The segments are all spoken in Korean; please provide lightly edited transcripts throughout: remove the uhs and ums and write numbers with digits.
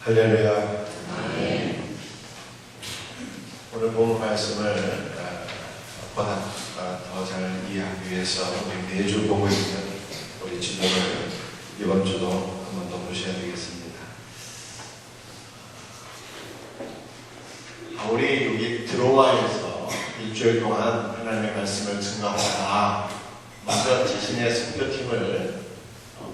할렐루야. 오늘 본 말씀을 보다 더 잘 이해하기 위해서 우리 매주 보고 있는 우리 지도를 이번 주도 한 번 더 보셔야 되겠습니다. 우리 여기 드로아에서 일주일 동안 하나님의 말씀을 증거하다가 먼저 자신의 선교팀을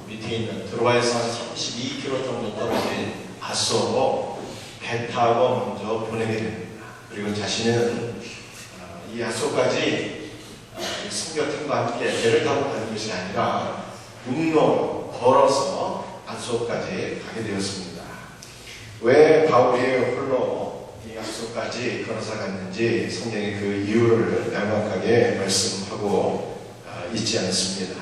밑에 있는 드로아에서 한 32km 정도 떨어진 아소로 배 타고 먼저 보내게 됩니다. 그리고 자신은 이 아소까지 선교팀과 함께 배를 타고 가는 것이 아니라 육로로 걸어서 아소까지 가게 되었습니다. 왜 바울이 홀로 이 아소까지 걸어서 갔는지 성경이 그 이유를 명확하게 말씀하고 있지 않습니다.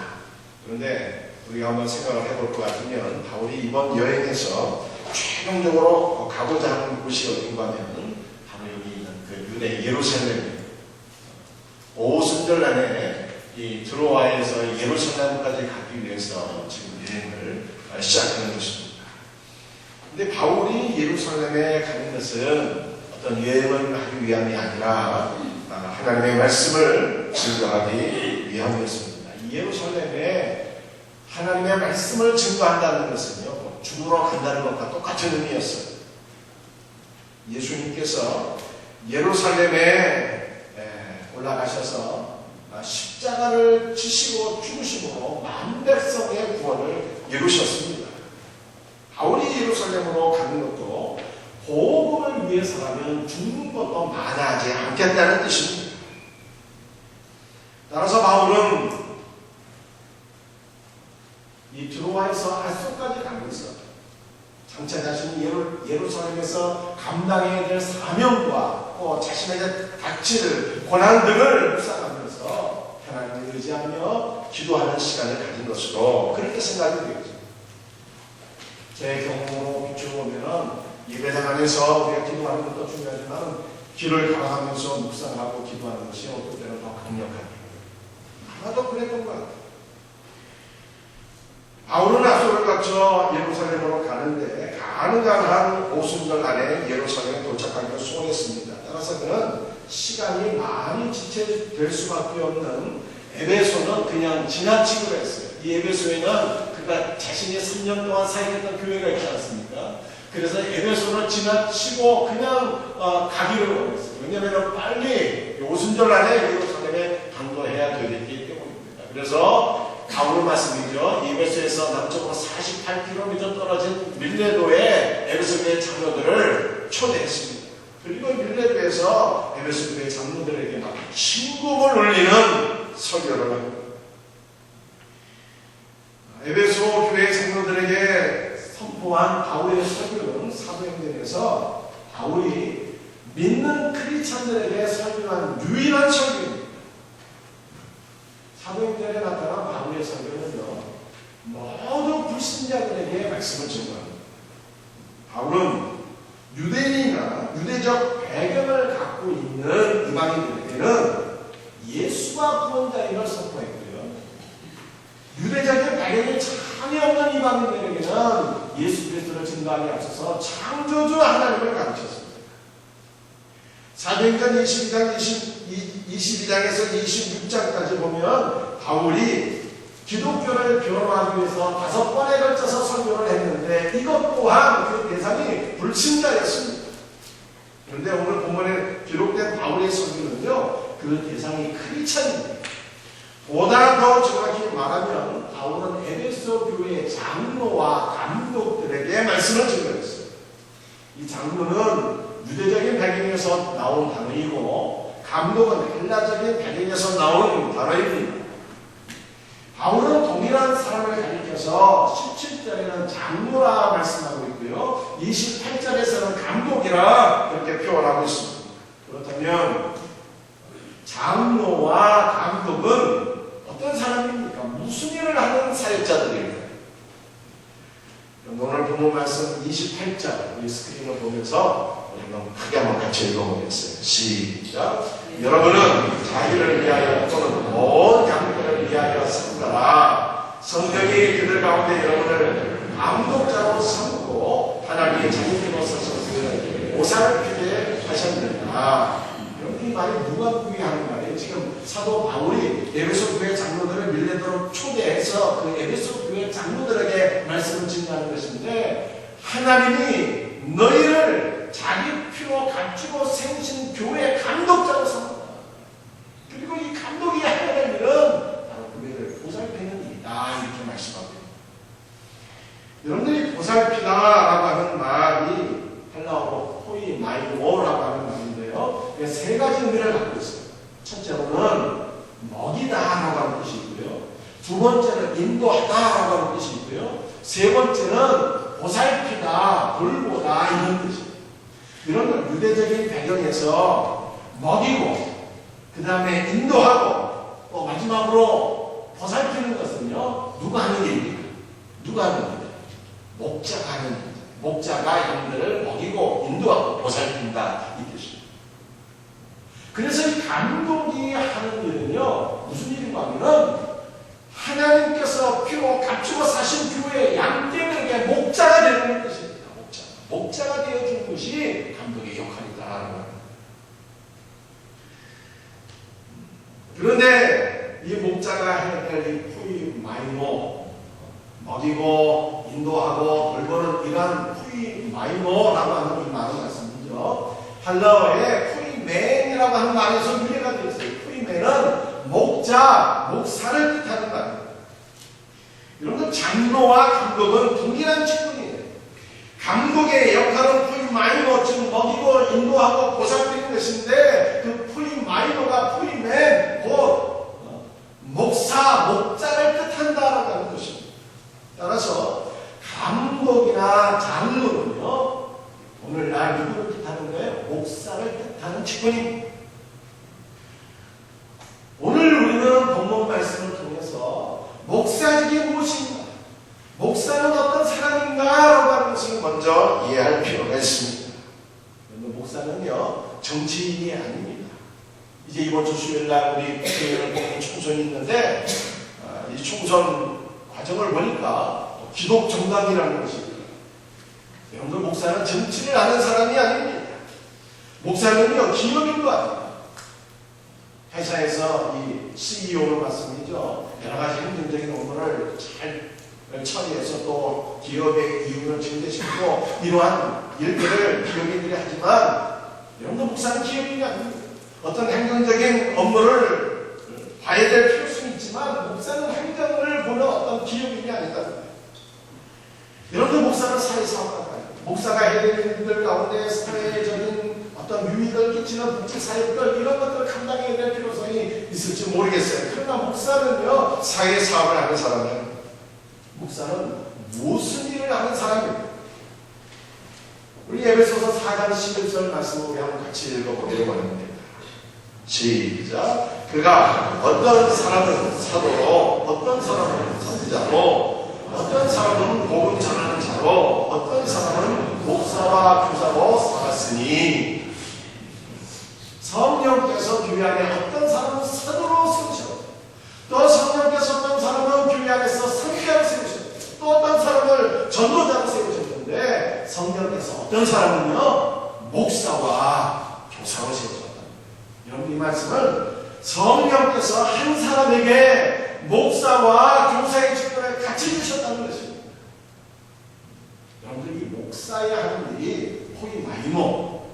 그런데 우리가 한번 생각을 해볼 것 같으면 바울이 이번 여행에서 최종적으로 가고자 하는 곳이 어딘가 하면 바로 여기 있는 그 유대 예루살렘 오순절 안에 이 드로아에서 예루살렘까지 가기 위해서 지금 여행을 시작하는 것입니다. 근데 바울이 예루살렘에 가는 것은 어떤 여행을 하기 위함이 아니라 하나님의 말씀을 증거하기 위함이었습니다. 이 예루살렘에 하나님의 말씀을 증거한다는 것은요, 죽으러 간다는 것과 똑같은 의미였어요. 예수님께서 예루살렘에 올라가셔서 십자가를 지시고 죽으심으로 만백성의 구원을 이루셨습니다. 바울이 예루살렘으로 가는 것도 복음을 위해서라면 죽는 것도 마다하지 않겠다는 뜻입니다. 따라서 바울은 이 드로아에서 아소까지 가면서 장차 자신이 예루살렘에서 감당해야 될 사명과 또 자신에게 닥칠 고난들을 묵상하면서 하나님을 의지하며 기도하는 시간을 가진 것으로 그렇게 생각이 되어집니다. 제 경험으로 비춰보면 예배당 안에서 우리가 기도하는 것도 중요하지만 길을 걸어가면서 묵상하고 기도하는 것이 어떤 때는 더 강력합니다. 아마도 그랬던 것 같아요. 바울은 아소를 거쳐 예루살렘으로 가는데 가능한 한 오순절 안에 예루살렘에 도착하기를 소원했습니다. 따라서 그는 시간이 많이 지체될 수밖에 없는 에베소는 그냥 지나치기로 했어요. 이 에베소에는 그가 자신이 3년 동안 사역했던 교회가 있지 않습니까? 그래서 에베소를 지나치고 그냥 가기를 원했어요. 왜냐하면 빨리 오순절 안에 예루살렘에 당도해야 되기 때문입니다. 그래서 바울의 말씀이죠. 에베소에서 남쪽으로 48km 떨어진 밀레도의 에베소 교회 장로들을 초대했습니다. 그리고 밀레도에서 에베소 교회 장로들에게 막 신곡을 울리는 설교를 합니다. 에베소 교회 장로들에게 선포한 바울의 설교는 사도행전에서 바울이 믿는 크리스찬들에게 설교한 유일한 설교입니다. 사도행전에 나타난 바울의 설교는요, 모두 불신자들에게 말씀을 전합니다. 바울은 유대인이나 유대적 배경을 갖고 있는 이방인들에게는 예수가 구원자임을 선포했고요. 유대적인 배경이 전혀 없는 이방인들에게는 예수 그리스도를 증거하기 앞서서 창조주 하나님을 가르쳤습니다. 사도행전 22장에서 26장까지 보면 바울이 기독교를 변호하기 위해서 5번에 걸쳐서 설교를 했는데 이것 또한 그 대상이 불신자였습니다. 그런데 오늘 본문에 기록된 바울의 설교는요, 그 대상이 크리스찬입니다. 보다 더 정확히 말하면 바울은 에베소 교회의 장로와 감독들에게 말씀을 증거했어요. 이 장로는 유대적인 배경에서 나온 단어이고 감독은 헬라적인 배경에서 나온 단어입니다. 바울은 동일한 사람을 가리켜서 17절에는 장로라 말씀하고 있고요. 28절에서는 감독이라 그렇게 표현하고 있습니다. 그렇다면 장로와 감독은 어떤 사람입니까? 무슨 일을 하는 사역자들일까요? 오늘 본문 말씀 28절 이 스크린을 보면서 우리가 크게 한번 같이 읽어보겠어요. 시작. 여러분은 자기를 위하여 또는 온 양들을 위하여 산다라. 성령이 그들 가운데 여러분을 감독자로 삼고 하나님이 자기 하나님이 너희를 자기 피로 감추고 세우신 교회의 감독자로 삼는다. 그리고 이 감독이 하게 될 일은 바로 교회를 보살피는 일이다. 이렇게 말씀하고 있습니다. 여러분들이 보살피다라고 하는 말이 헬라어로 포이마이모라고 하는 말인데요. 세 가지 의미를 갖고 있어요. 첫째로는 먹이다라고 하는 뜻이 있고요. 두 번째는 인도하다라고 하는 뜻이 있고요. 세 번째는 보살피다, 돌보다 이런 뜻이에요. 이런 걸 유대적인 배경에서 먹이고 그 다음에 인도하고 또 마지막으로 보살피는 것은요. 누가 하는 일입니까? 누가 하는 일이에요? 목자가 하는 일. 목자가 양들을 먹이고 인도하고 보살핀다 이 뜻이에요. 그래서 이 감독이 하는 일은요. 무슨 일인가 하면은 하나님께서 피로 감추고 사신 교회의 양떼들에게 목자가 되는 뜻입니다. 목자가 되어주는 것이 감독의 역할이다라는 거예요. 그런데 이 목자가 해야 될 이 포이마이모, 먹이고 인도하고 돌보는 이러한 포이마이모라고 하는 이 말은 말씀이죠. 헬라어에 포이맨이라고 하는 말에서 유래가 되어 있어요. 포이맨은 목자, 목사를 뜻하는 말입니다. 여러분, 장로와 감독은 동일한 직분이에요. 감독의 역할은 포이마이모, 즉 먹이고 인도하고 보살피는 것인데 그 포이마이모가 포이맨, 곧 목사, 목자를 뜻한다라고 하는 것입니다. 따라서 감독이나 장로는요, 오늘날 누구를 뜻하는 거예요? 목사를 뜻하는 직분입니다. 오늘 우리는 본문 말씀을 통해서 목사직이 무엇인가, 목사는 어떤 사람인가라고 하는 것을 먼저 이해할 필요가 있습니다. 목사는요, 정치인이 아닙니다. 이제 이번 주 수요일날 우리 교회를 보는 총선이 있는데 이 총선 과정을 보니까 기독 정당이라는 것입니다. 여러분들, 목사는 정치를 하는 사람이 아닙니다. 목사는요, 기업인도 아닙니다. 회사에서 이 CEO를 맡습니다. 여러 가지 행정적인 업무를 잘 처리해서 또 기업의 이윤을 증대시키고 이러한 일들을 기업인들이 하지만 여러분들, 목사는 기업인이 아닙니다. 어떤 행정적인 업무를 봐야 될 필요성이 있지만 목사는 행정을 보는 어떤 기업인이 아니다. 여러분들, 목사는 사회사업가예요. 목사가 해야 될 일들 가운데 사회적인 어떤 유익을 끼치는 복지 사역들 이런 것들을 감당해야 될 필요성이 있을지 모르겠어요. 그러나 목사는요, 사회사업을 하는 사람이에요. 목사는 무슨 일을 하는 사람입니다. 우리 에베소서 4장 11절 말씀을 우리 한번 같이 읽어보려고 합니다. 시작. 그가 어떤 사람은 사도로, 어떤 사람은 선지자로, 어떤 사람은 복음 전하는 자로, 어떤 사람은 목사와 교사로 살았으니, 성령께서 교회 안에 어떤 사람은 사도로 세우셨고, 또 성령께서 어떤 사람은 교회 안에서 선지자로 세우셨고, 또 어떤 사람을 전도자로 세우셨는데, 성령께서 어떤 사람은요, 목사와 교사로 세우셨다. 여러분, 이 말씀을 성령께서 한 사람에게 목사와 교사의 직분을 같이 주셨다는 것입니다. 여러분들, 이 목사의 하는 일이 포이마이모,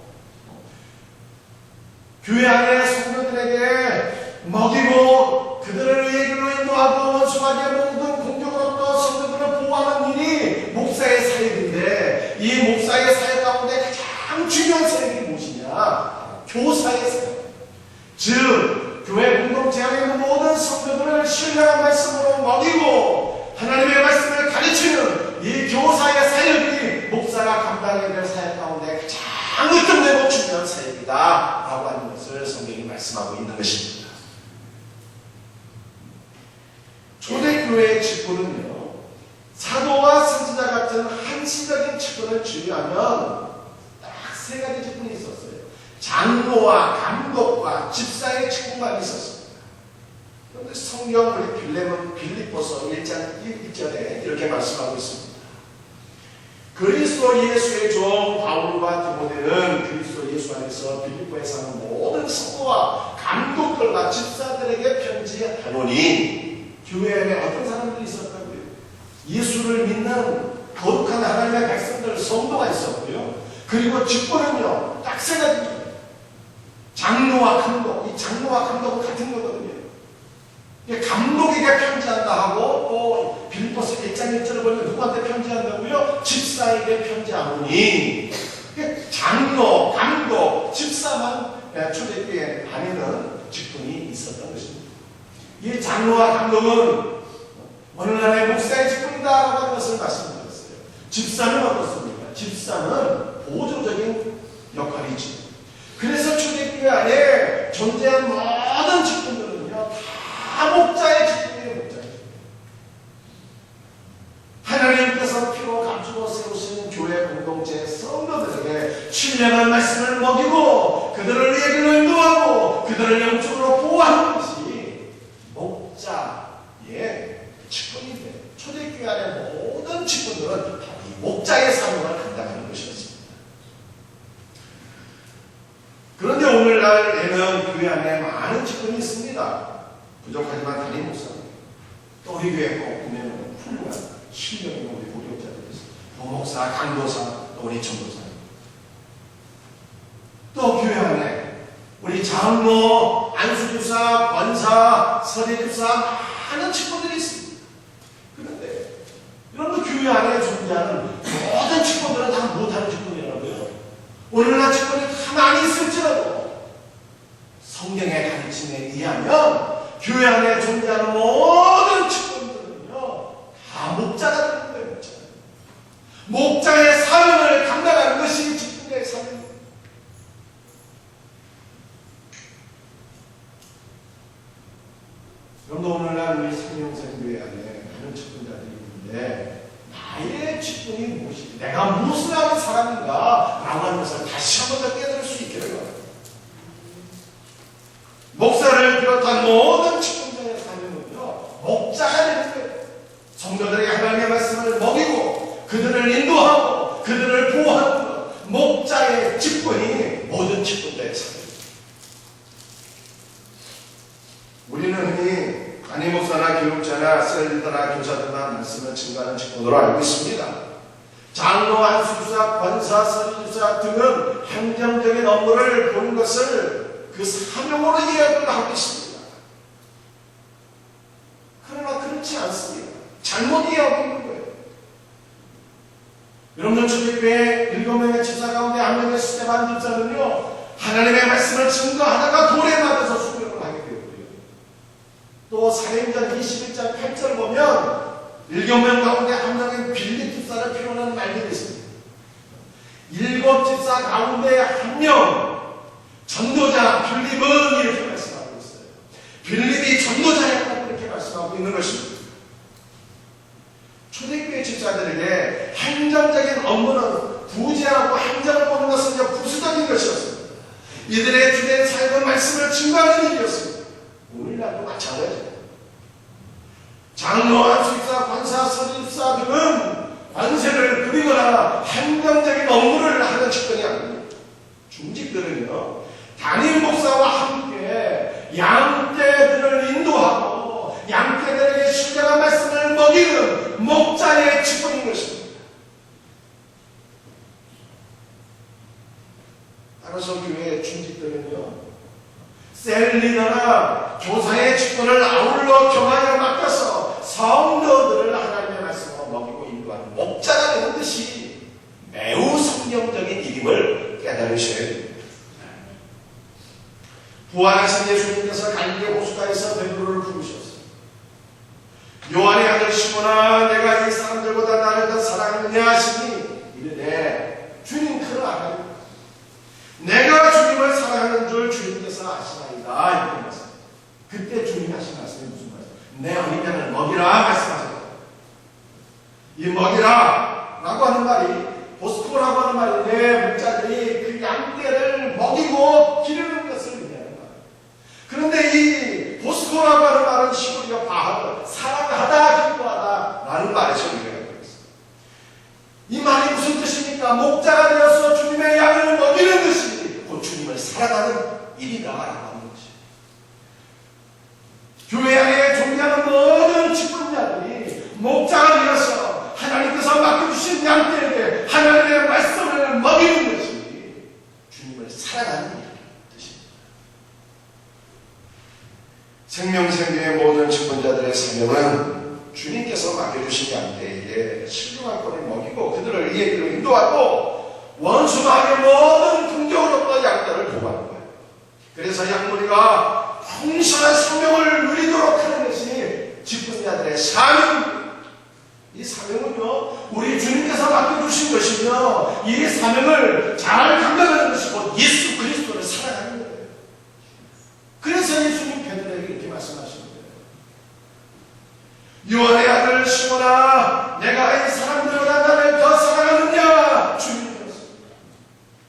교회 안에 성도들에게 먹이고 그들을 의의 길로 인도하고 원수마귀의 모든 공격으로부터 성도들을 보호하는 일이 목사의 사역인데, 이 목사의 사역 가운데 가장 중요한 사역이 무엇이냐? 교사의 사역. 즉, 교회 공동체 안에 있는 모든 성도들을 신령한 말씀으로 먹이고 하나님의 말씀을 가르치는 이 교사의 사역이 목사가 감당해야 될 사역 가운데 가장 으뜸되고 중요한 사역이다 라고 하는 것을 성경이 말씀하고 있는 것입니다. 초대교회의 직분은요, 사도와 선지자 같은 한시적인 직분을 주의하면 딱 세 가지 직분이 있었어요. 장로와 감독과 집사의 직분만 있었습니다. 그런데 성경 우리 빌립보서 1장 1절에 이렇게 말씀하고 있습니다. 그리스도 예수의 종 바울과 디모데는 그리스도 예수 안에서 빌립보에 사는 모든 성도와 감독들과 집사들에게 편지하노니, 교회 안에 어떤 사람들이 있었다고요? 예수를 믿는 거룩한 하나님의 백성들, 성도가 있었고요. 그리고 직분은요, 딱 세 가지입니다. 장로와 감독, 이 장로와 감독은 같은 거거든요. 감독에게 편지한다 하고 또 빌립보서 1장 1절을 보면 누구한테 편지한다고요? 집사에게 편지하노니. 장로, 감독, 집사만 초대교회 안에는 직분이 있었던 것입니다. 이 장로와 감독은 어느 나라의 목사의 직분이다라고 하는 것을 말씀드렸어요. 집사는 어떻습니까? 집사는 보조적인 역할이지. 그래서 초대교회 안에 존재한 모든 직분들은요, 다 목자의 직분이에요. 목자의 직분. 하나님께서 피로 감추고 세우신 교회 공동체의 성도들에게 신령한 말씀을 먹이고 그들을 예기로 인도하고 그들을 영적으로 보호하는 것이 목자의 직분인데, 초대교회 안의 모든 직분들은 다 이 목자의 사명을 감당하는 것이었습니다. 그런데 오늘날에는 교회 안에 많은 직분이 있습니다. 부족하지만 담임 목사님, 또 우리 교회 꼭 보면 훌륭한 실력 있는 우리 고교자들이 있습니다. 부목사, 강도사, 또 우리 전도사, 또 교회 안에 우리 장로, 안수주사, 권사, 서리주사 많은 직분들이 있습니다. 그런데 여러분, 교회 안에 존재하는 모든 직분들은 다 못하는 직분이라고요. 오늘날 직분이 가만히 있을지라도 성경의 가르침에 의하면 교회 안에 존재하는 모든 직분들은요, 다 목자가 되는 거예요. 목자. 목자의 사명을 감당하는 것이 직분의 사명입니다. 그런데 오늘날 우리 생명생교회 안에 많은 직분자들이 있는데, 나의 직분이 무엇이지? 내가 무엇을 하는 사람인가? 라고 하는 것을 다시 한 번 더 깨달을 수 있게 되는 거예요. 목사를 비롯한 모든 직분자의 사명은요, 목자가 되는 거예요. 성도들에게 하나님의 말씀을 먹이고 그들을 인도하고 그들을 보호하는 것, 목자의 직분이 모든 직분자의 사명입니다. 우리는 흔히 담임 목사나 교육자나 셀리더나 교사들만 말씀을 증거하는 직분으로 알고 있습니다. 장로, 안수주사, 권사, 서리주사 등은 행정적인 업무를 보는 것을 그 사명으로 이해를 하고 있습니다. 그러나 그렇지 않습니다. 잘못 이해하고 있는 거예요. 여러분들 초대교회 7명의 집사 가운데 한 명의 스테반 집사는요, 하나님의 말씀을 증거하다가 돌에 맞아서 수련을 하게 되었고요. 또 사도행전 21장 8절 보면 7명 가운데 한 명의 빌립 집사를 표현하는 말들이 있습니다. 7 집사 가운데 한 명, 전도자 빌립은 이렇게 말씀하고 있어요. 빌립이 전도자였다고 이렇게 말씀하고 있는 것입니다. 초대교회 집사들에게 행정적인 업무는 부재하고 행정을 보는 것은 부수적인 것이었습니다. 이들의 주된 사역은 말씀을 증거하는 일이었습니다. 오늘날도 마찬가지입니다. 장로, 안수집사, 권사, 서리집사 등은 관세를 부리거나 행정적인 업무를 하는 직분이 아닙니다. 중직들은요, 담임 목사와 함께 양떼들을 인도하고 양떼들에게 신령한 말씀을 먹이는 목자의 직분인 것입니다. 따라서 교회의 중직들은요, 셀리더나 교사의 직분을 아울러 경하여 맡겨서 성도들을 하나님의 말씀으로 먹이고 인도하는 목자가 되는 것이 매우 성경적인 일임을 깨달으셔야 됩니다. 부활하신 예수님께서 갈릴리 호숫가에서 베드로를 부르셨어요. 요한의 아들 시몬아, 내가 이 사람들보다 나를 더 사랑하느냐 하시니 이르되 주님 그를 알아요. 내가 주님을 사랑하는 줄 주님께서 아시나이다. 이렇게 말씀. 그때 주님이 하신 말씀이 무슨 말이에요? 내 어린 양을 먹이라 말씀하셨다. 이 먹이라 라고 하는 말이 보스코라고 하는 말인데, 목자들이 그 양떼를 먹이고 기르는 것을 의미하는 말. 그런데 이 보스코라고 하는 말은 시골이가 바하고 사랑하다, 기뻐하다 라는 말에서 의미하는 것입니다. 이 말이 무슨 뜻입니까? 목자가 되어서 주님의 양을 먹이는 것이 곧 주님을 사랑하는 일이다 라고 하는 것입니다. 교회 안에 존재하는 모든 직분자들이 목자가 되어서 하나님께서 맡겨주신 양떼에게 하나님의 사명은 주님께서 맡겨주신 양떼에게 신령한 꼴을 먹이고 그들을 이의 길로 인도하고 원수 마귀의 모든 공격으로부터 양떼를 보호하는 거예요. 그래서 양무리가 풍성한 생명을 누리도록 하는 것이 직분자들의 사명입니다. 이 사명은요, 우리 주님께서 맡겨주신 것이며 이 사명을 잘 감당하는 것이 곧 예수 그리스도를 사랑하는 거예요. 그래서 예수님 베드로에게 이렇게 말씀하시는 거예요. 요한의 아들 시몬아, 내가 이 사람들보다 나를 더 사랑하느냐? 주님이 그렇습니다.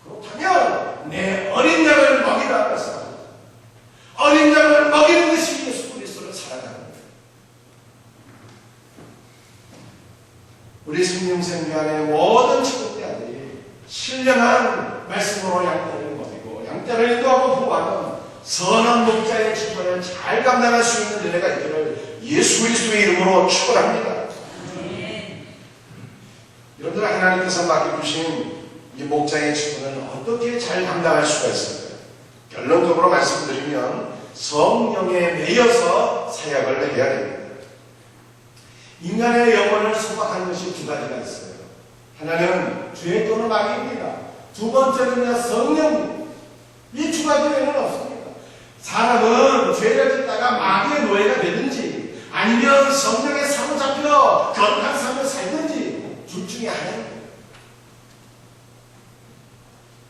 그렇다면 내 어린 양을 먹이라 그랬습니다. 어린 양을 먹이는 것이 예수 그리스도를 사랑하는 거예요. 우리 생명생명의 모든 직분자들이 신령한 말씀으로 양떼를 먹이고 양떼를 인도하고 보호하는 선한 목자의 직분을 잘 감당할 수 있는 은혜가 있기를 예수 그리스도의 이름으로 축원합니다. 여러분들, 하나님께서 맡겨주신 이 목자의 직분을 어떻게 잘 감당할 수가 있을까요? 결론적으로 말씀드리면 성령에 매여서 사역을 해야 됩니다. 인간의 영혼을 속박하는 것이 두 가지가 있어요. 하나는 죄 또는 마귀입니다. 두 번째는요, 성령. 이 두 가지 외에는 없습니다. 사람은 죄를 짓다가 마귀의 노예가 되든지 아니면 성령에 사로잡혀 거룩한 삶을 살든지 둘 중에 하나입니다.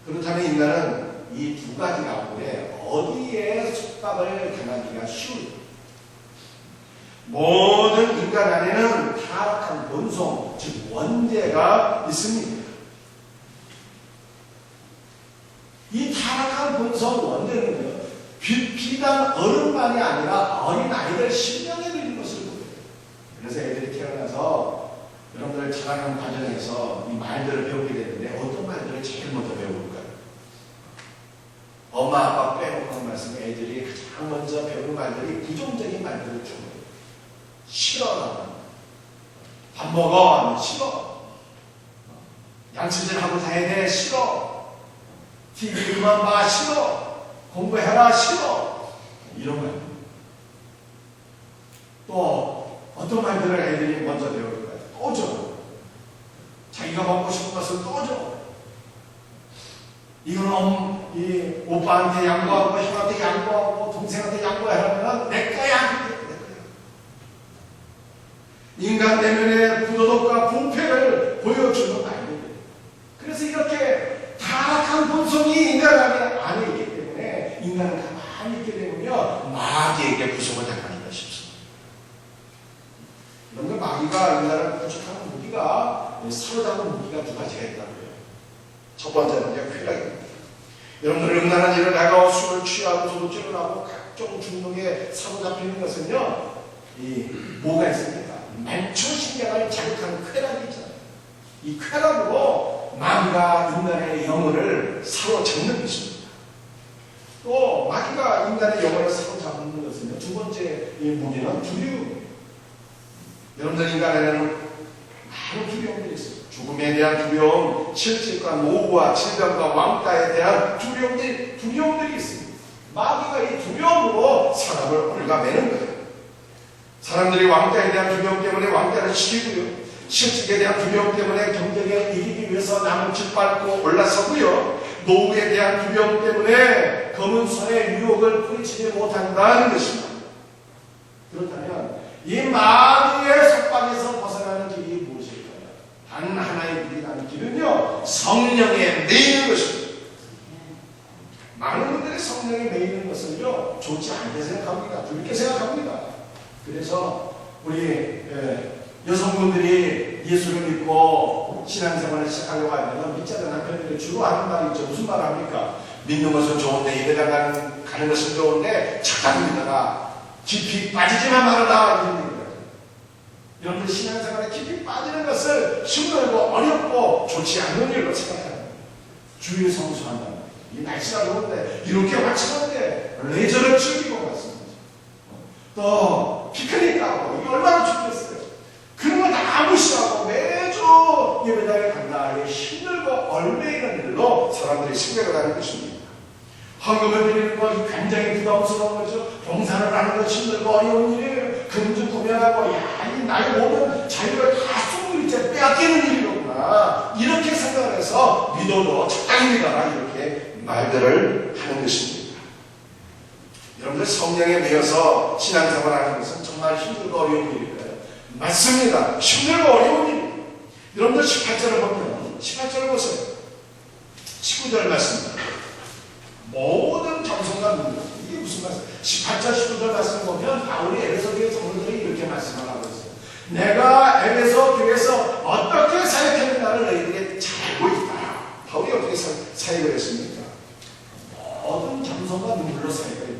그렇다면 인간은 이 두 가지 가운데 어디에 속박을 당하기가 쉬울까요? 모든 인간 안에는 타락한 본성, 즉 원죄가 있습니다. 이 타락한 본성 원죄는요, 비단 어른만이 아니라 어린 아이들 심령에 들린 것을 보여요. 그래서 애들이 태어나서 여러분들 자라는 과정에서 이 말들을 배우게 되는데 어떤 말들을 제일 먼저 배울까요? 엄마 아빠 빼놓고 한 말씀, 애들이 가장 먼저 배우는 말들이 부정적인 말들을 주고 싫어. 밥 먹어 하면 싫어. 양치질 하고 다녀야 돼 싫어. TV 그만 봐 싫어. 공부해라 싫어. 이런 말. 또 어떤 말들을 애들이 먼저 배울까요? 또 줘. 자기가 먹고 싶은 것을 또 줘. 이거는 이 오빠한테 양보하고 형한테 양보하고 동생한테 양보하면 내 거야. 인간 내면의 부도덕과 부패를 보여주는 말입니다. 그래서 이렇게 타락한 본성이 인간 안에 있기 때문에 인간은 가만히 있게 되면요, 마귀에게 구속을 당하기가 쉽습니다. 그런데 마귀가 인간을 구속하는 무기가, 사로잡는 무기가 두 가지가 있다고요. 첫 번째는 쾌락입니다. 여러분들 음란한 일을 하고 술을 취하고 도둑질을 하고 각종 중독에 사로잡히는 것은요, 뭐가 있습니까? 만초신경을 자극하는 쾌락이 있잖아요. 이 쾌락으로 마귀가 인간의 영혼을 사로잡는 것입니다. 또 마귀가 인간의 영혼을 사로잡는 것은요, 두 번째 이 무기는 두려움이에요. 여러분들 인간 안에는 많은 두려움들이 있어요. 죽음에 대한 두려움, 실직과 노후와 질병과 왕따에 대한 두려움들이 있습니다. 마귀가 이 두려움으로 사람을 올가매는 거예요. 사람들이 왕따에 대한 두려움 때문에 왕따를 시키고요, 실직에 대한 두려움 때문에 경쟁에 이기기 위해서 남을 짓밟고 올라서고요, 노후에 대한 두려움 때문에 검은 손에 유혹을 뿌리치지 못한다는 것입니다. 그렇다면 이 마귀의 속박에서 벗어나는 길이 무엇일까요? 단 하나의 길이라는 길은요, 성령에 매이는 것입니다. 많은 분들이 성령에 매이는 것은요, 좋지 않게 생각합니다. 불쾌 생각합니다. 그래서 우리 여성분들이 예수를 믿고 신앙생활을 시작하려고 하면 믿자는 남편들이 주로 하는 말이 있죠. 무슨 말 합니까? 믿는 것은 좋은데, 예배당 가는 것은 좋은데 착한 믿어라, 깊이 빠지지만 말아라, 이런 얘기예요. 여러분들 신앙생활에 깊이 빠지는 것을 힘들고 어렵고 좋지 않은 일로 생각합니다. 주일 성수한다. 이 날씨가 더운데 이렇게 화창한데 레저를 즐기고 갔습니다. 또 피크닉 가고, 이게 얼마나 좋겠어요. 그런 거 다 무시하고 매주 예배당에 간다. 힘들고 얼매이는 일로 사람들이 생각을 하는 것입니다. 헌금을 드리는 거 굉장히 부담스러운 거죠. 봉사를 하는 거 힘들고 어려운 일이에요. 금주 구매하고 이 나이 오면 자유를 다 쏟고 이제 빼앗기는 일이로구나. 이렇게 생각을 해서 믿어도 적당합니다. 이렇게 말들을 하는 것입니다. 여러분들 성령에 매여서 신앙생활하는 것은 정말 힘들고 어려운 일일까요? 맞습니다. 힘들고 어려운 일이에요. 여러분들 18절을 보면 18절을 보세요. 19절 말씀입니다. 모든 겸손과 눈물. 이게 무슨 말씀? 18절 19절 말씀 보면 바울이 에베소 교회 성도들이 이렇게 말씀을 하고 있어요. 내가 에베소 교회에서 어떻게 사역했는가를 너희들에게 잘 알고 있다. 바울이 어떻게 사역을 했습니까? 모든 겸손과 눈물로 사역을 해요.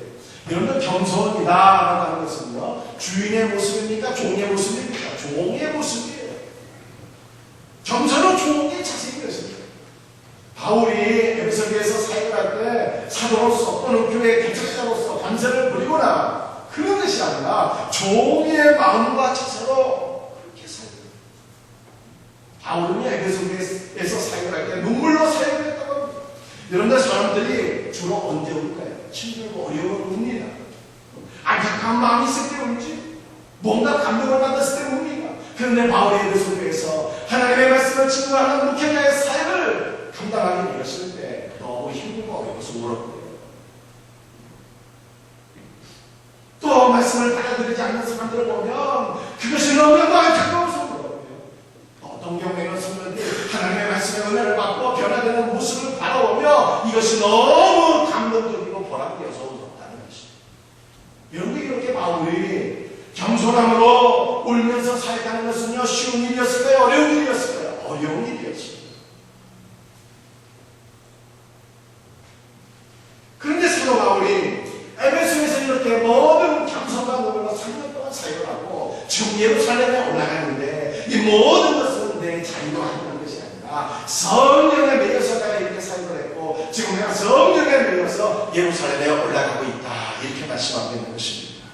여러분들 겸손이다 라는 것은요, 주인의 모습입니까? 종의 모습입니까? 종의 모습이에요. 겸손은 종의 자세인 것입니다. 바울이 에베소 교회에서 사역을 할 때 사도로서 또는 교회 개척자로서 권세를 부리거나 그런 것이 아니라 종의 마음과 자세로 그렇게 사역을 해요. 바울은 에베소 교회에서 사역을 할 때 눈물로 사역을 했다고 합니다. 여러분들 사람들이 주로 언제 올까요? 힘들고 어려운 웁니다. 안타까운 마음이 있을 때 울지, 뭔가 감동을 받았을 때 웁니다. 그런데 바울이 에베소 교회에서 하나님의 말씀을 증거하는 목회자의 사역을 감당하기 위해서 때 너무 힘들고 어려워서 울었고요. 또 말씀을 받아들이지 않는 사람들을 보면 그것이 너무나도 안타까워서 울었고요. 어떤 경우에는 성도들이 하나님의 말씀의 은혜를 받고 변화되는 모습을 바라보며 이것이 너무 감동적이고 보람되어서 울었다는 것입니다. 여러분, 이렇게 바울이 겸손함으로 울면서 사역하는 것은요, 쉬운 일이었을까요? 어려운 일이었을까요? 어려운 일이었습니다. 그런데 사도 바울이 에베소에서 이렇게 모든 겸손과 노력으로 3년 동안 사역을 하고 지금 예루살렘에 올라가는데 이 모든 것은 내 자유로 하는 것이 아니라 성령에 매여서 내가 이렇게 사역을 했고 지금 내가 성령에 매여서 예루살렘에 올라가고 있다, 이렇게 말씀하고 있는 것입니다.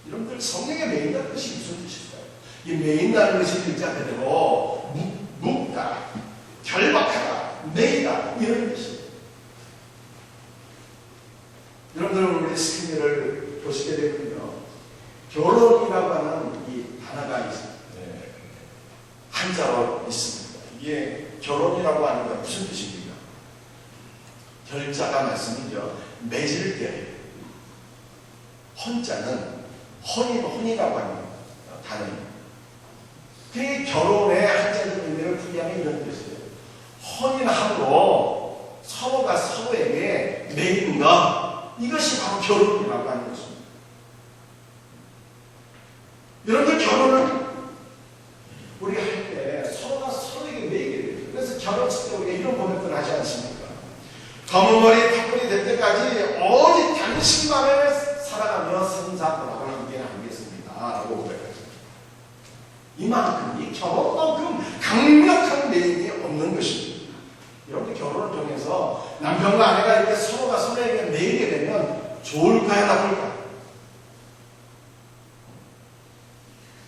여러분들, 성령에 매인다는 것이 무슨 뜻일까요? 이 매인다는 것이 글자 그대로 묶다, 결박하다, 매이다, 이런 뜻입니다. 여러분들은 우리 스키니를 보시게 되군요. 결혼이라고 하는 이 단어가 있습니다. 한자로 있습니다. 이게 결혼이라고 하는 건 무슨 뜻입니까? 결자가 말씀이죠. 맺을 때. 헌자는 혼이라고 하는 단어입니다. 그 결혼의 한자적 의미를 풀이하면 이런 뜻이에요. 혼인함으로 서로가 서로에게 매이는 것, 이것이 바로 결혼이라고 하는 것입니다. 여러분들, 결혼은 우리가 할 때 서로가 서로에게 매이게 돼요. 그래서 결혼식 때 우리가 이런 고백들을 하지 않습니까? 검은 머리 탑불이 될 때까지 오직 당신만을 사랑하며 생사보락을 함께 나누겠습니다 라고 고백하죠. 이만큼, 이 결혼만큼 강력한 매임이 없는 것입니다. 여러분들, 결혼을 통해서 남편과 아내가 이렇게 서로가 서로에게 매이게 되면 좋을까요, 나쁠까요?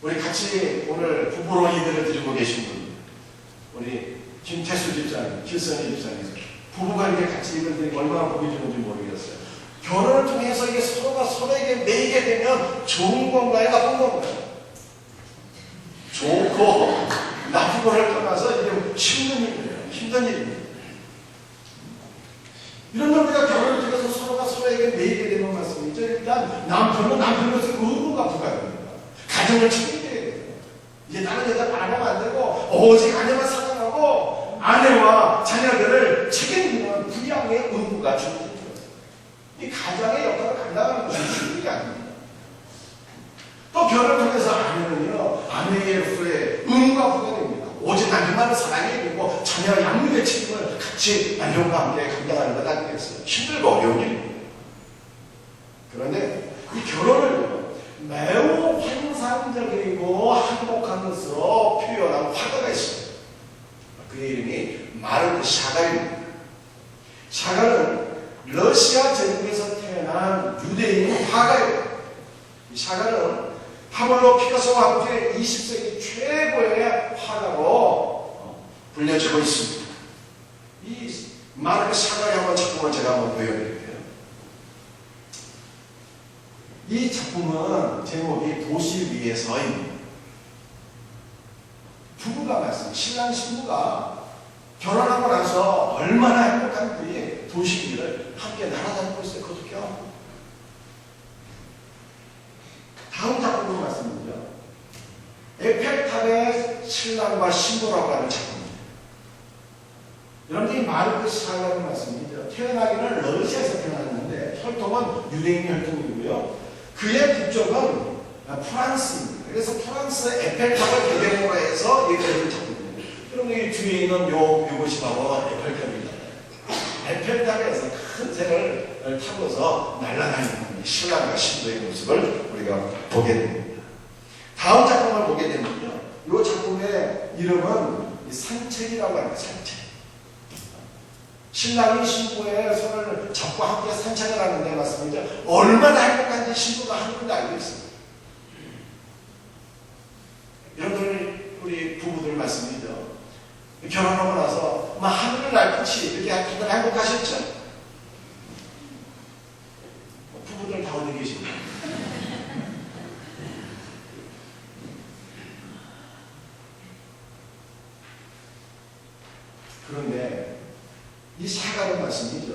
우리 같이 오늘 부부로 예배를 드리고 계신 분, 우리 김태수 집사님, 길선희 집사님, 부부가 이렇게 같이 예배를 드리고 얼마나 보기 좋은지 모르겠어요. 결혼을 통해서 이게 서로가 서로에게 매이게 되면 좋은 건가요, 나쁜 건가요? 좋고 나쁜 거를 떠나서 이게 힘든 일이에요. 힘든 일입니다. 이런 우리가 결혼을 통해서 서로가 서로에게 매이게 되는 말씀이죠. 일단 남편은 남편으로서 의무가 부과됩니다. 가정을 책임져야 돼요. 이제 다른 여자 바라보면 안 되고 오직 아내만 사랑하고 아내와 자녀들을 책임지는 부양의 의무가 주어집니다. 이 가장의 역할을 감당하는 것은 쉬운 일이 아닙니다. 또 결혼을 통해서 아내는요, 아내로서의 의무가 부과됩니다. 오직 남편만을 사랑해야 되고 자녀 양육의 책임을 같이 남편과 함께 감당하는 것 아니겠어요? 힘들고 어려운 일입니다. 그런데 이 결혼을 매우 환상적이고 행복한 것으로 표현한 화가가 있습니다. 그의 이름이 마르크 샤갈입니다. 샤갈은 러시아 제국에서 태어난 유대인 화가예요. 이 샤갈은 파블로 피카소와 함께 20세기 최고의 화가로 불려지고 있습니다. 이 마르크 샤갈의 한번 작품을 제가 한번 보여드릴게요. 이 작품은 제목이 도시 위의 서입니다. 부부가 말씀, 신랑 신부가 결혼하고 나서 얼마나 행복한지 도시 위를 함께 날아다니고 있어요. 그것도 껴안고. 다음 작품으로 말씀드리죠. 에펠탑의 신랑과 신부라고 하는 작품입니다. 여러분들이 마르크 샤가라는 말씀이죠. 태어나기는 러시아에서 태어났는데 혈통은 유대인 혈통이고요. 그의 국적은 프랑스입니다. 그래서 프랑스 에펠탑을 배경으로 해서 얘기를 작품입니다. 여러분 이 뒤에 있는 요것이 바로 에펠탑입니다. 에펠탑에서 큰 새를 타고서 날아다니는 신랑과 신부의 모습을 우리가 보게 됩니다. 다음 작품을 보게 되면요. 이 작품의 이름은 산책이라고 합니다. 산책. 신랑이 신부의 손을 잡고 함께 산책을 하는데 말씀이죠. 얼마나 행복한지 신부가 하는지 알고 있습니다. 여러분 우리 부부들 말씀이죠. 결혼하고 나서 하늘을 날듯이 이렇게 다들 행복하셨죠? 부부들 다 어디 계십니까? 그런데 이 샤가의 말씀이죠.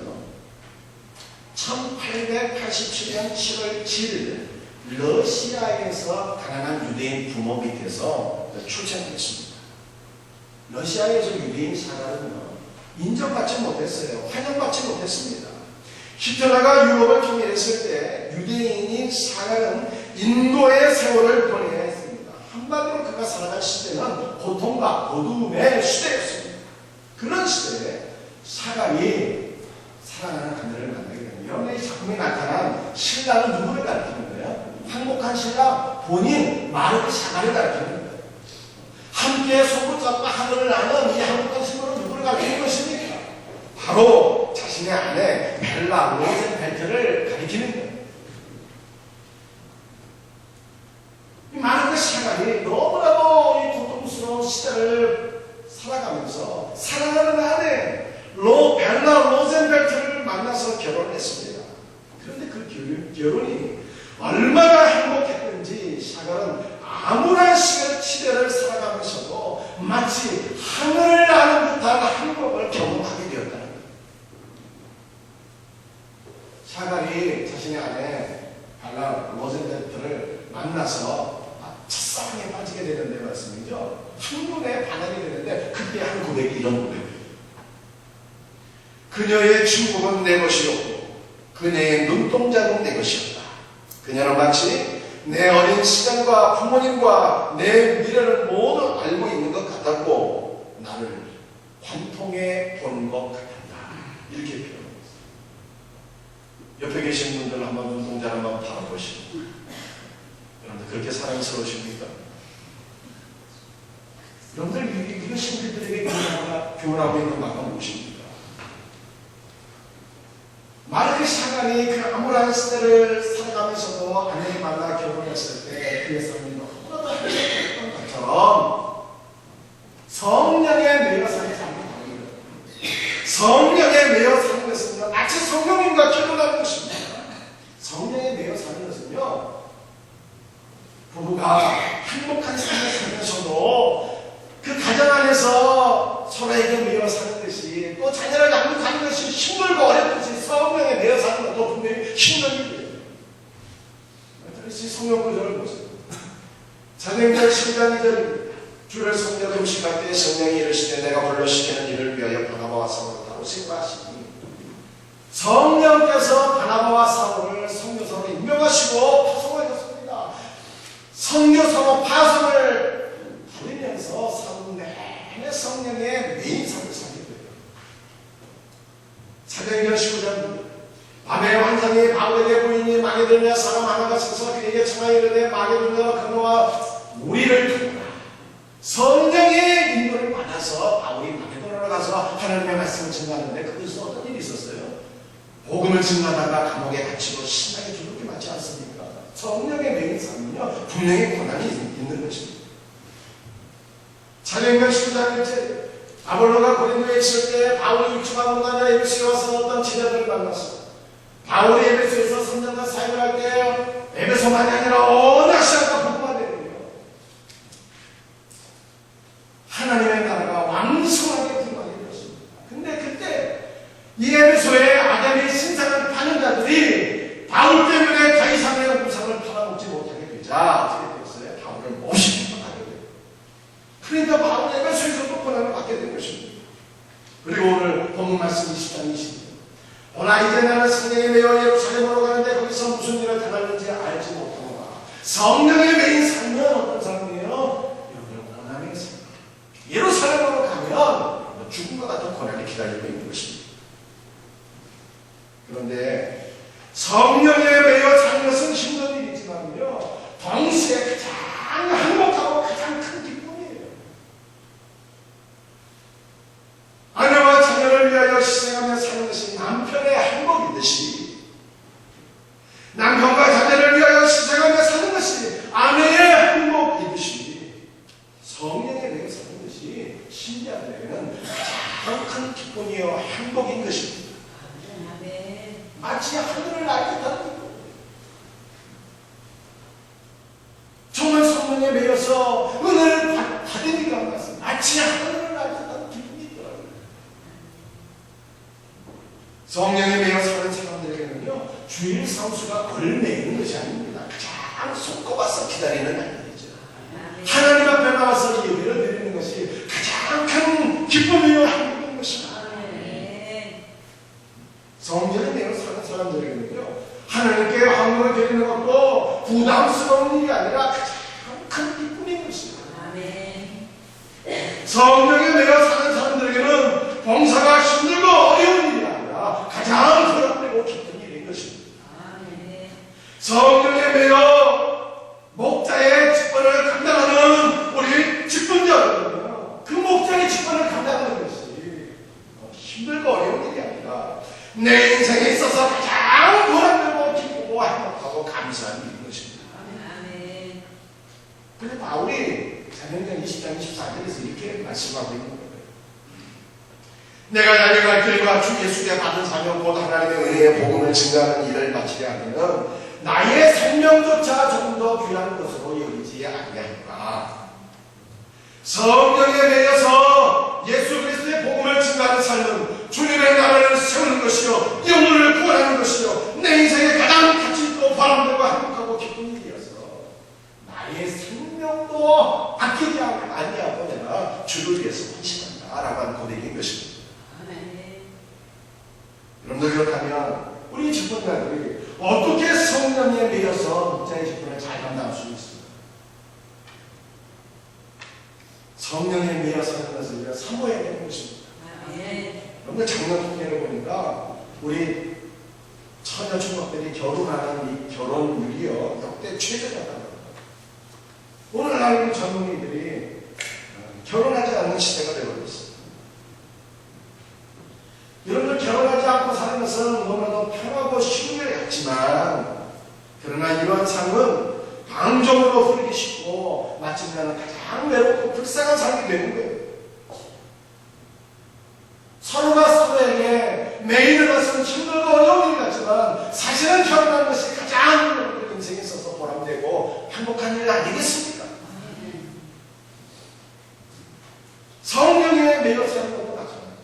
1887년 7월 7일 러시아에서 가난한 유대인 부모 밑에서 출생했습니다. 러시아에서 유대인 샤가는요, 인정받지 못했어요. 환영받지 못했습니다. 히틀러가 유럽을 통일했을 때 유대인인 샤가는 인도의 세월을 보내야 했습니다. 한마디로 그가 살아갈 시대는 고통과 어두움의 시대였습니다. 그런 시대에 샤갈이 사랑하는 그녀를 만나게 됩니다. 여러분의 이 작품에 나타난 신랑은 누구를 가리키는 거예요? 행복한 신랑, 본인 마르크 샤갈을 가리키는 거예요. 함께 손을 잡고 하늘을 나는 이 행복한 신부는 누구를 가리키는 것입니까? 바로 자신의 아내 벨라 로젠벨트를 가리키는 거예요. 이 마르크 샤갈이 너무나도 이 고통스러운 시대를 살아가면서 사랑하는 아내 벨라 로젠벨트를 만나서 결혼했습니다. 그런데 그 결혼이 얼마나 행복했는지 샤갈은 암울한 시대를 살아가면서도 마치 하늘을 나는 듯한 행복을 경험하게 되었다는 거예요. 샤갈이 자신의 아내 벨라 로젠벨트를 만나서 첫사랑에 빠지게 되는데 말씀이죠. 한눈에 반하게 되는데 그때 한 고백이 이런 고백이에요. 그녀의 축복은 내 것이었고 그녀의 눈동자는 내 것이었다. 그녀는 마치 내 어린 시간과 부모님과 내 미래를 모두 알고 있는 것 같았고 나를 관통해 본 것 같았다. 이렇게 표현합니다. 옆에 계신 분들 한번 눈동자를 한번 바라보시고 여러분들 그렇게 사랑스러우십니까? 여러분들 이것이 우리들에게 교훈하고 있는 바가 무엇입니까? 마르크 샤갈이 그 암울한 시대를 살아가면서도 아내를 만나 결혼했을 때 그의 삶이 너무나도 행복했던 것처럼 성령에 매여 사는 삶이 다릅니다. 성령에 매여 사는 것은요, 마치 성령님과 결혼하는 것입니다. 성령에 매여 사는 것은요, 부부가 행복한 삶을 살면서도 그 가정 안에서 서로에게 매여 사는 것이 또 자녀를 양육하는 것이 힘들고 어렵듯이 성령에 매여 사는 것도 분명히 힘든 일이에요. 성령 구절을 보세요. 사도행전 10장 2절 주를 성령 금식할 때 성령이 이르시되 내가 불러시키는 일을 위하여 바나바와 사울을 따로 세우시니 성령께서 바나바와 사울을 선교사로 임명하시고 파송하셨습니다. 선교사로 파송을 부리면서 사울은 내내 성령의 메인 삶을 살게 돼요. 사도행전 19장 밤에 환상이 바울에게 보이니 마게도냐 사람 하나가 서서 그에게 청하여 이르되 마게도냐 그노와 우리를 두라. 성령의 인도를 받아서 바울이 마게도냐로 가서 하나님의 말씀을 증거하는데 그것은 어떤 일이 있었어요? 복음을 증거하다가 감옥에 갇히고 신나게 죽을 게 맞지 않습니까? 성령의 메인 삶은요 분명히 고난이 있는 것입니다. 사도행전 19장 1절 아볼로가 고린도에 있을 때 바울이 육축한 문화냐 에베소에 와서 어떤 제자들을 만났어. 바울이 에베소에서 선전자 사역을 할 때 에베소만이 아니라 온 아시아가 복음화 되는 거예요. 하나님의 나라가 왕성하게 분화되는 것입니다. 근데 그때 이 에베소의 아담의 신상을 파는 자들이 바울 때문에 더 이상의 우상을 팔아먹지 못하게 되자 어떻게 됐어요? 바울을 모시고 하게 돼요. 그러니까 바울 에베소에서도 고난을 받게 된 것입니다. 그리고 오늘 본문 말씀 20장 20절 오나 이제 나는 성령에 매여 예루살렘으로 가는데 거기서 무슨 일을 당하는지 알지 못하노라. 성령에 매인 삶은 어떤 삶이에요? 여러분 고난의 삶. 예루살렘으로 가면 죽음과 같은 고난이 기다리고 있는 것입니다. 그런데 성령에 매여 사는 것은 힘든 일이지만요 동시에 가장 행복하고 가장 큰 기쁨이에요. 아내와 자녀를 위하여 희생하며 사는 것이 남편의 행복이듯이 남편과 자녀를 위하여 희생하며 사는 것이 아내의 행복이듯이 성령에 매여 사는 것이 신자들에게는 가장 큰 기쁨이요 행복인 것입니다. 마치 하늘을 날 듯한 기쁨. 정말 성령에 매여서 은혜를 받은 이가 같습니다. 마치 하늘을 날 듯한 기쁨이 있더라고요. 성령에 매여 사는 사람들에게는요 주일 성수가 걸매이는 것이 아닙니다. 가장 손꼽아서 기다리는 날이죠. 하나님 앞에 나와서 예배를 드리는 것이 가장 큰 기쁨이요 행복인 것입니다. 성령에 매여 사는 사람들에게는요 하나님께 헌금을 드리는 것도 부담스러운 일이 아니라 가장 큰 기쁨인 것입니다. 성령에 매여 사는 사람들에게는 봉사가 힘들고 어려운 일이 아니라 가장 보람되고 기쁜 일인 것입니다. 성령에 매여 목자의 직분을 감당하는 우리 직분자들은요 그 목자의 직분을 감당하는 것이 힘들고 어려운 일이 아니라 내 인생에 있어서 가장 보람되고 기쁘고 행복하고 감사한 일인 것입니다. 그런데 바울이 사도행전 20장 24절에서 이렇게 말씀하고 있는 거예요. 내가 달려갈 길과 주 예수께 받은 사명 곧 하나님의 은혜의 복음을 증거하는 일을 마치려 하면은 나의 생명조차 조금 더 귀한 것으로 여기지 아니하노라. 성령에 매여서 예수 그리스도의 복음을 증거하는 삶은 주님의 나라를 세우는 것이요 영혼을 구원하는 것이요 내 인생에 가장 가치 있고 보람되고 행복하고 기쁜 일이어서 나의 생명도 아끼지 아니하고 내가 주를 위해서 헌신한다 라고 하는 고백인 것입니다. 여러분들 그렇다면 우리 직분자들이 어떻게 성령에 매여서 목자의 직분을 잘 감당할 수 있습니까? 성령에 매여 사는 것을 우리가 사모해야 되는 것입니다. 여러분들 작년 통계를 보니까 우리 처녀 중학생들이 결혼하는 이 결혼율이요 역대 최저였다고 합니다. 오늘날 젊은이들이 결혼하지 않는 시대가 되어버렸습니다. 여러분들 결혼하지 않고 사는 것은 너무나도 편하고 쉬운 일 같지만 그러나 이러한 삶은 방종으로 흐르기 쉽고 마침내는 가장 외롭고 불쌍한 삶이 되는 거예요. 서로가 서로에게 매이는 것은 힘들고 어려운 일 같지만 사실은 결혼하는 것이 가장 여러분들 인생에 있어서 보람되고 행복한 일 아니겠습니까? 성령에 매여 사는 것도 마찬가지입니다.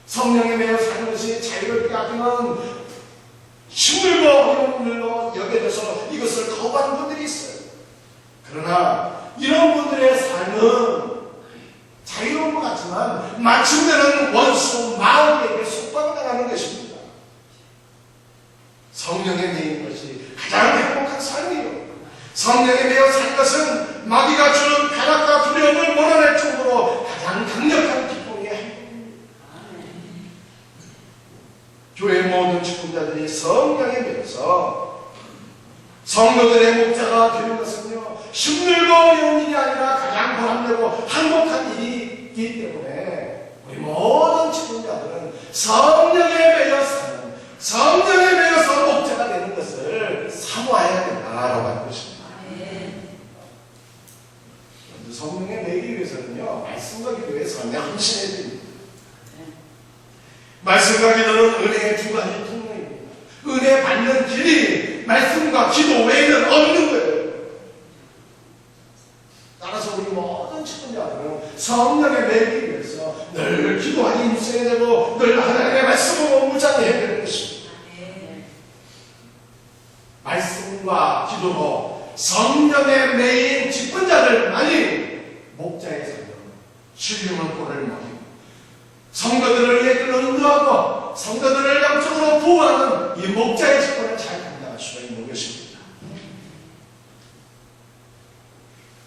성령에 매여 사는 것이 자유를 빼앗기는 힘들고 어려운 일로 여겨져서 이것을 거부하는 분들이 있어요. 그러나 이런 분들의 삶은 자유로운 것 같지만 마침내는 원수 마귀에게 속박당하는 것입니다. 성령에 매인 것이 가장 행복한 삶이에요. 성령에 매여 살 것은 마귀가 주는 쾌락과 두려움을 몰아낼 정도로 가장 강력한 기쁨이야. 교회 모든 직분자들이 성령에 매여서 성도들의 목자가 되는 것은요 힘들고 어려운 일이 아니라 가장 보람되고 행복한 일이기 때문에 우리 모든 직분자들은 성령에 매여 사는 성령에 매여서 목자가 되는 것을 사모해야 된다라고 하는 것입니다. 성령에 매이기 위해서는요 말씀과 기도에 선에 헌신해야 됩니다. 말씀과 기도는 은혜의 두 가지 통로입니다. 은혜 받는 길이 말씀과 기도 외에는 없는 거예요. 따라서 우리 모든 직분자들은 성령의 매기 위해서 늘 기도하기 힘써야 되고 늘 하나님의 말씀으로 무장해야 되는 것입니다. 말씀과 기도로 성령의 매인 직분자들만이 목자의 삶을 신령한 꼴을 먹이고 성도들을 위해 인도하고 성도들을 영적으로 보호하는 이 목자의 직분을 잘 감당할 수가 있는 것입니다.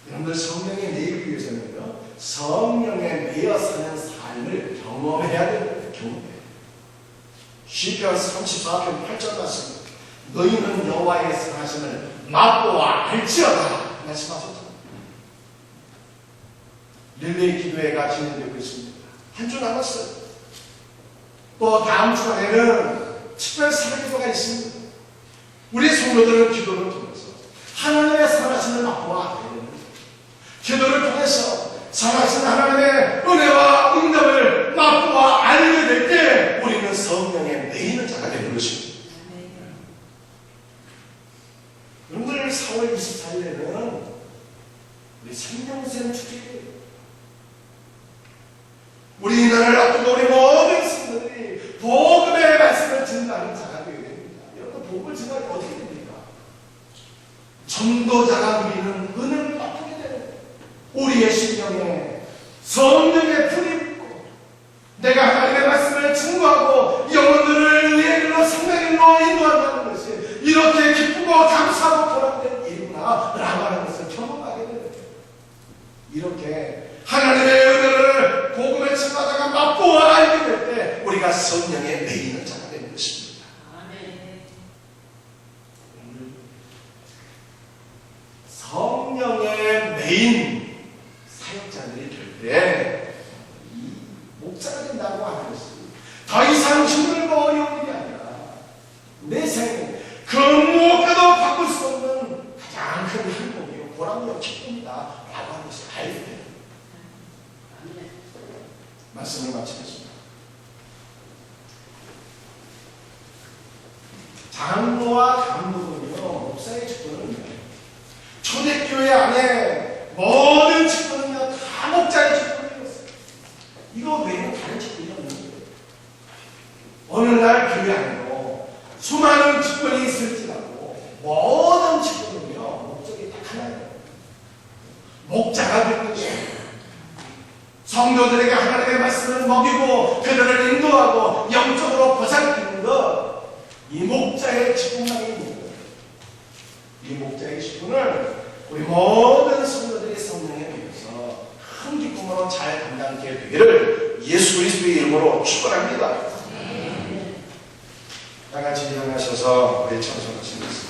여러분들 성령에 매이기 위해서는요, 성령에 매여 사는 삶을 경험해야 되는 거예요. 경험해요. 시편 34편 8절 말씀, 너희는 여호와의 선하심을 맛보아 알지어다 말씀하셨잖아요. 릴레이 기도회가 진행되고 있습니다. 한 주 남았어요. 또 다음 주간에는 특별 사랑기도가 있습니다. 우리 성도들은 기도를 통해서 하나님의 선하심을 맛보아 알게 됩니다. 기도를 통해서 선하신 하나님의 은혜와 응답을 맛보아 알게 될 때 우리는 성령의 매이는 자가 되는 것입니다. 오늘 4월 24일에는 우리 생명샘 축제예요. 우리나라를 앞두고 우리 모든 성도들이 복음의 말씀을 증거하는 자가 되게 됩니다. 여러분, 복음을 증거하기 어떻게 됩니까? 전도자가 누리는 은혜를 맛보게 되는 거예요. 우리의 심령에 성령의 불이 있고 내가 하나님의 말씀을 증거하고 영혼들을 의의 길로 생명의 길로 인도한다는 것이 이렇게 기쁘고 감사하고 보람된 일이구나 라고 하는 것을 경험하게 되는 거예요. 이렇게 하나님의 은혜를 복음을 증거하다가 맛보아 알게 될 때 우리가 성령에 매이는 자가 되는 것입니다. 성령의 매인 사역자들이 될 때 목자가 된다고 하는 것이 더 이상 힘들고 어려운 일이 아니라 내 생에 그 무엇과도 바꿀 수 없는 가장 큰 행복이요 보람이요 기쁨이다 라고 하는 것을 알게 됩니다. 말씀을 마치겠습니다. 장로와 감독은요, 목사의 직분은요, 초대교회 안에 모든 직분은요, 다 목자의 직분이었어요. 이거 외에는 다른 직분이 없는 거예요. 어느 날 교회 안에도 수많은 직분이 있을지라도 모든 직분은요, 목적이 딱 하나예요. 목자가 되는 것입니다. 성도들에게 하나님의 말씀을 먹이고 그들을 인도하고 영적으로 보살피는 것, 이 목자의 직분만이 있는 거예요. 이 목자의 직분을 우리 모든 성도들이 성령에 비해서 큰 기쁨으로 잘 감당하게 되기를 예수 그리스도의 이름으로 축원합니다. 다 같이 일어나셔서 우리 찬송하시겠습니다.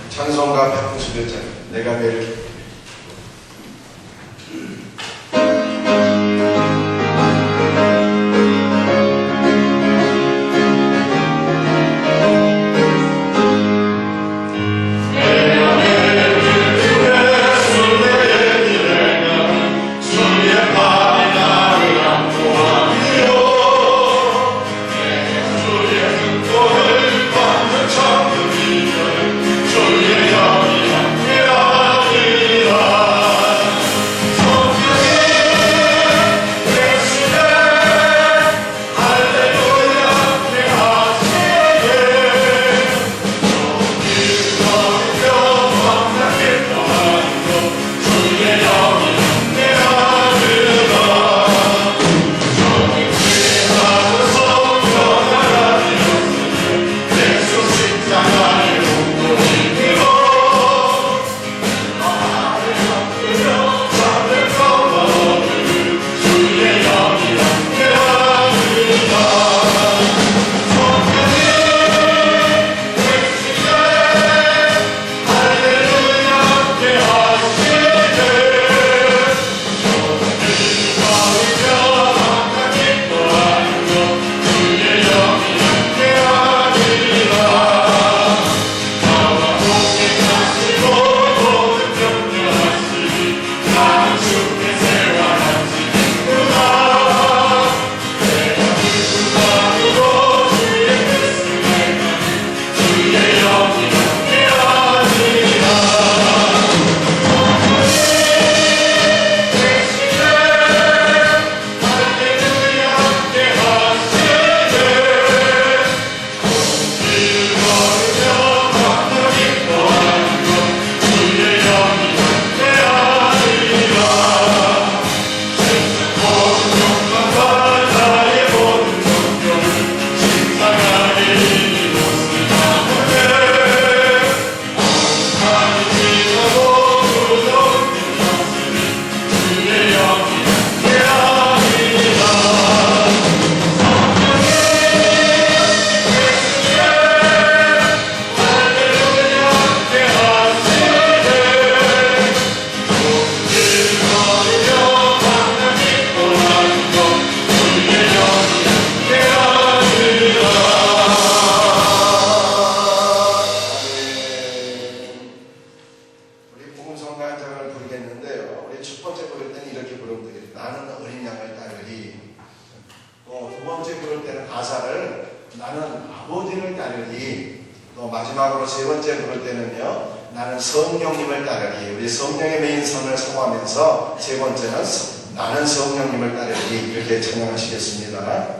찬송가 151장 내가 매일 기쁘리 주의 영이 함께하니 마지막으로 세 번째 부를 때는요, 나는 성령님을 따르기. 우리 성령의 메인 선을 성호하면서 세 번째는 나는 성령님을 따르기. 이렇게 찬양하시겠습니다.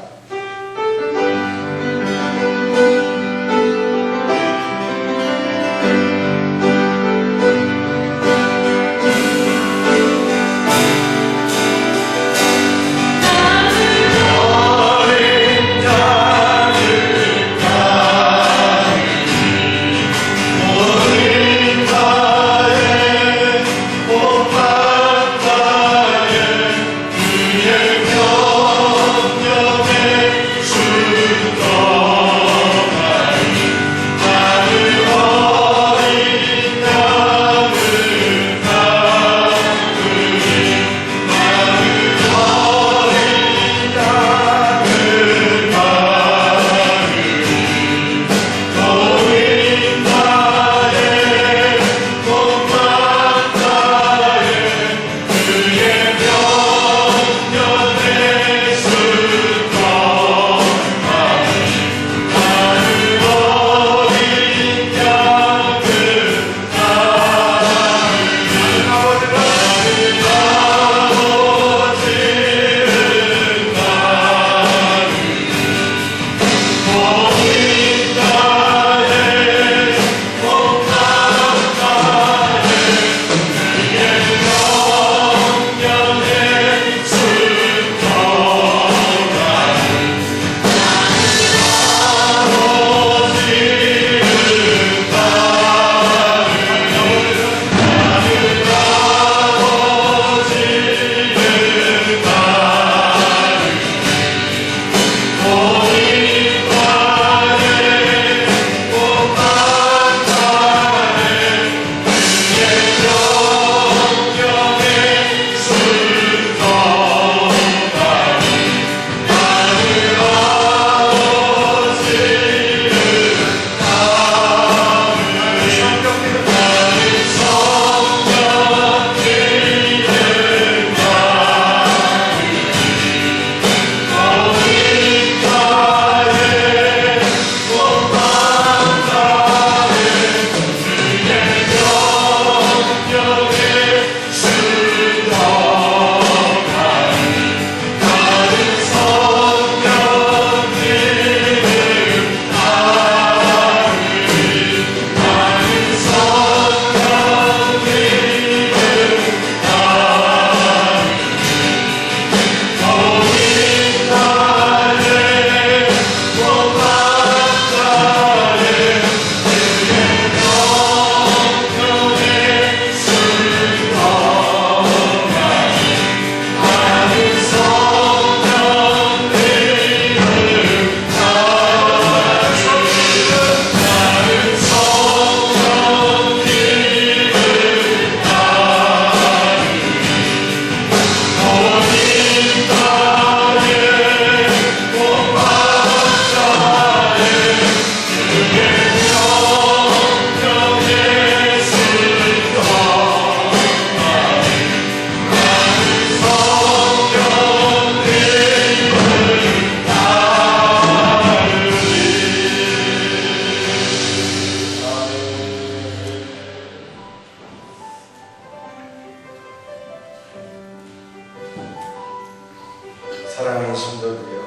사랑하는 성도들이여,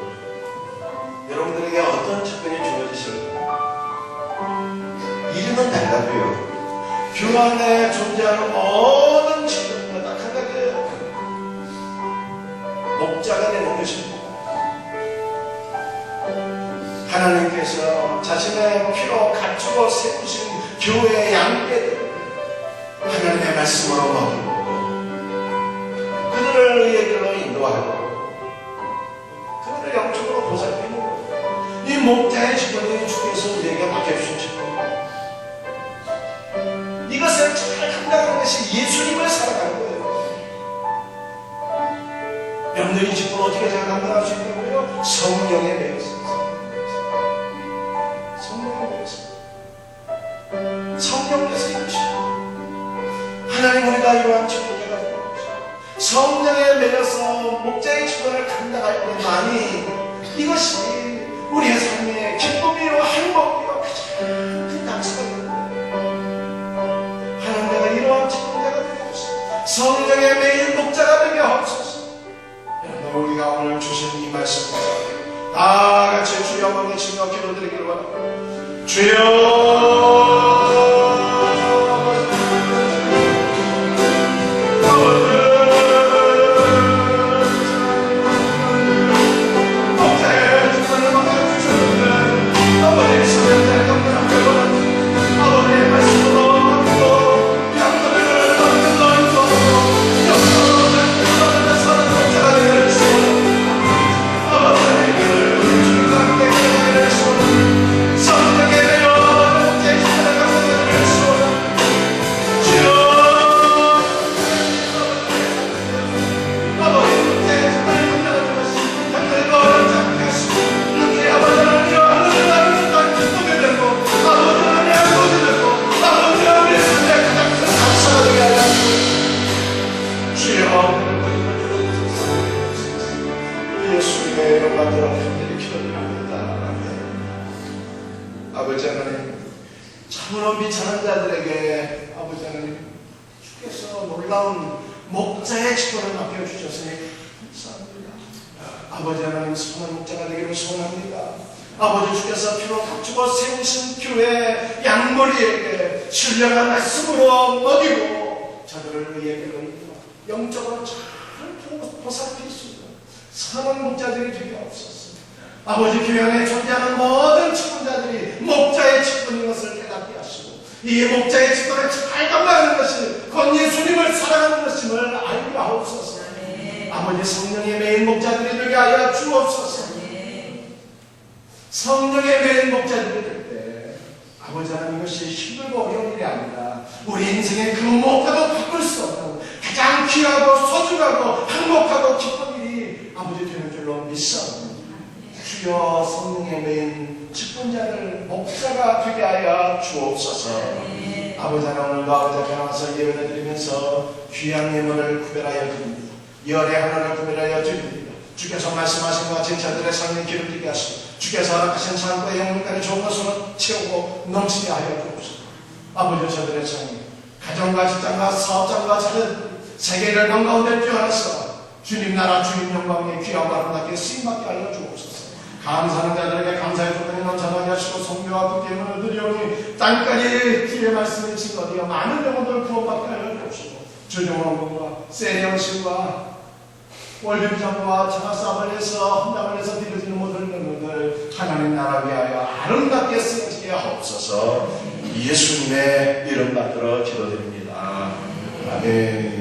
여러분들에게 어떤 측근이 주어지실까? 이름은 달라도요, 교회 안에 존재하는 모든 측근은 딱 한 가지예요. 목자가 되는 것입니다. 하나님께서 자신의 피로 갖추고 세우신 교회의 양떼들, 하나님의 말씀으로 먹이고 그들을 의의 길로 인도하고 그들을 영적으로 보살피는 거예요. 이 목자의 직분이 주께서 우리에게 맡겨주신 직분입니다. 이것을 잘 감당하는 것이 예수님을 살아가는 거예요. 여러분들 이 직분 어떻게 잘 감당할 수 있냐고요? 성령에 대해서. 성령께서 이루시고 하나님 우리가 이러한 직분을 가지고 성령에 매여서 목자의 직분을 감당할 때만이 이것이 우리의 삶의 기쁨이요 행복이요 가장 큰 약속합니다. 하나님, 내가 이러한 직분자가 되게 하옵소서. 성령의 매일 목자가 되게 하옵소서. 여러분, 우리가 오늘 주신 이 말씀 다 같이 주여 한번 외치며 기도드리기를 바랍니다. 주여, 예수님의 이름 받들어 흔들리 기도드립니다. 아버지 하나님, 참으로 비천한 자들에게 아버지 하나님 주께서 놀라운 목자의 직분을 맡겨주셨으니 감사합니다. 아버지 하나님, 선한 목자가 되기를 소원합니다. 아버지, 주께서 피로 값주고 세우신 교회 양머리에게 신령한 말씀으로 먹이고 저들을 의에게 영적으로 잘 보살필 수 있는 선한 목자들이 되게 없었습니다. 아버지, 교회 안에 존재하는 모든 직분자들이 목자의 직분인 것을 깨닫게 하시고 이 목자의 직분을 잘 감당하는 것이 곧 예수님을 사랑하는 것임을 알게 하옵소서. 아버지, 성령의 매일 목자들이 되게 하여 주옵소서. 성령의 매일 목자들이 될 때 아버지 하나님, 이것이 힘들고 어려운 일이 아니라 우리 인생의 그 무엇과도 바꿀 수 없는 가장 귀하고 소중하고 행복하고 기쁜 일이 아버지 되는 줄로 믿사옵니다. 주여, 성령의 매인 직분자를 목자가 되게 하여 주옵소서. 아버지 하나님, 오늘도 아버지 앞에 나와서 예배를 드리면서 귀한 예물을 구별하여 드립니다. 열의 하나를 구별하여 드립니다. 주께서 말씀하신 것 같이 저들의 삶에 기름지게 하시고 주께서 허락하신 창고의 영물까지 좋은 것으로 채우고 넘치게 하여 주옵소서. 아버지, 저들의 삶이 가정과 직장과 사업장과 자녀들 세계를 반가운데 뛰어나서 주님 나라 주님 영광의 귀하고 아름답게 쓰임받게 하여 주옵소서. 감사하는 자들에게 감사의 조건이 넘쳐나게 하시고 성교와 그 예물을 드리오니 땅까지 주의 말씀을 증거되어 많은 영혼들을 구원받게 하여 주옵시고 주정원과 세령신과 월드비전과 장학사업을 해서 헌당을 해서 드려지는 모든 영혼들 하나님 나라 위하여 아름답게 쓰여지게 하옵소서. 예수님의 이름 받들어 기도드립니다. 아멘.